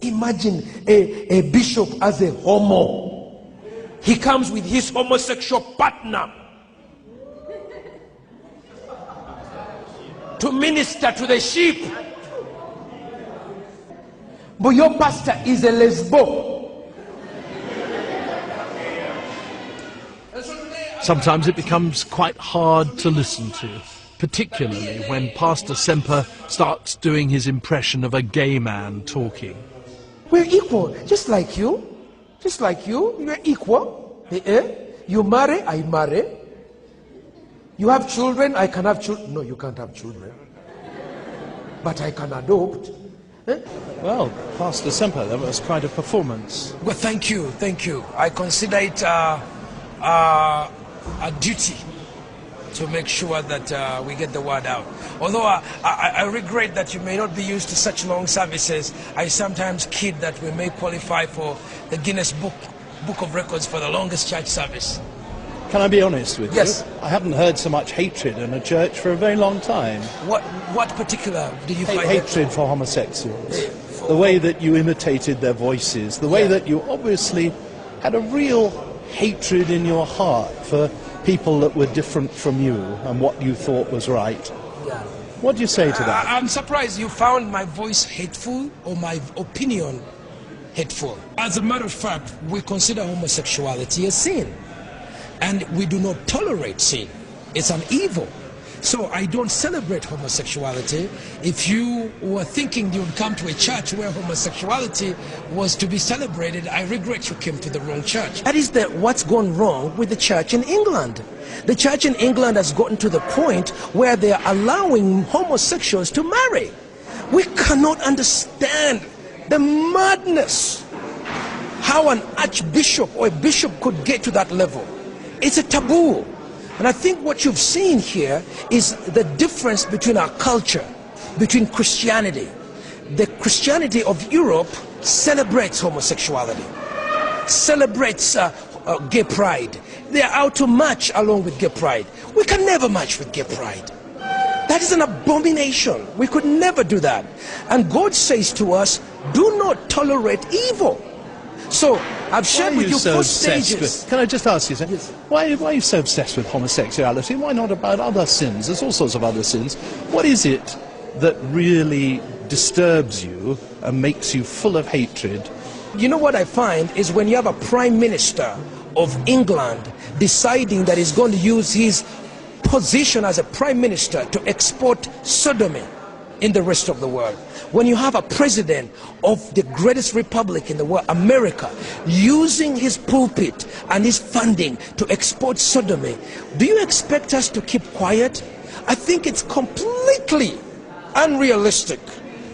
Imagine a bishop as a homo. He comes with his homosexual partner to minister to the sheep. But your pastor is a lesbo. Sometimes it becomes quite hard to listen to, particularly when Pastor Semper starts doing his impression of a gay man talking. We're equal, just like you. Just like you, you're equal. You marry, I marry. You have children, I can have children. No, you can't have children. But I can adopt. Well, Pastor Semper, that was quite a performance. Well, thank you, thank you. I consider it a duty to make sure that we get the word out. Although I regret that you may not be used to such long services, I sometimes kid that we may qualify for the Guinness Book of Records for the longest church service. Can I be honest with Yes. you? I haven't heard so much hatred in a church for a very long time. What particular do you find? Hatred for homosexuals. The way that you imitated their voices. The way that you obviously had a real hatred in your heart for people that were different from you and what you thought was right. Yeah. What do you say to that? I'm surprised you found my voice hateful or my opinion hateful. As a matter of fact, we consider homosexuality a sin. And we do not tolerate sin. It's an evil. So I don't celebrate homosexuality. If you were thinking you would come to a church where homosexuality was to be celebrated, I regret you came to the wrong church. That is what's gone wrong with the church in England. The church in England has gotten to the point where they are allowing homosexuals to marry. We cannot understand the madness. How an archbishop or a bishop could get to that level. It's a taboo. And I think what you've seen here is the difference between our culture, between Christianity. The Christianity of Europe celebrates homosexuality, celebrates gay pride. They are out to march along with gay pride. We can never march with gay pride. That is an abomination. We could never do that. And God says to us, do not tolerate evil. So I've shared with you 4 stages. Can I just ask you, sir, Yes. why are you so obsessed with homosexuality? Why not about other sins? There's all sorts of other sins. What is it that really disturbs you and makes you full of hatred? You know what I find is when you have a prime minister of England deciding that he's going to use his position as a prime minister to export sodomy in the rest of the world. When you have a president of the greatest republic in the world, America, using his pulpit and his funding to export sodomy, do you expect us to keep quiet? I think it's completely unrealistic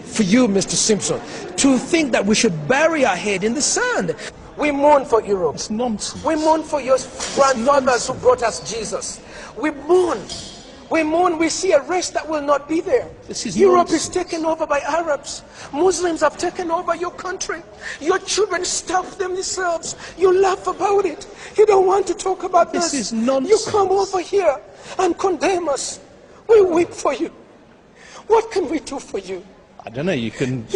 for you, Mr. Simpson, to think that we should bury our head in the sand. We mourn for Europe. It's nonsense. We mourn for your grandfathers who brought us Jesus. We mourn. We mourn, we see a race that will not be there. Europe is taken over by Arabs. Muslims have taken over your country. Your children starve themselves. You laugh about it. You don't want to talk about this. This is nonsense. You come over here and condemn us. We weep for you. What can we do for you? I don't know, you can...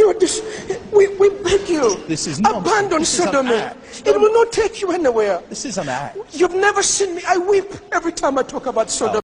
We beg you. This is nonsense. Abandon This is an sodomy. act. It will not take you anywhere. This is an act. You've never seen me. I weep every time I talk about sodomy.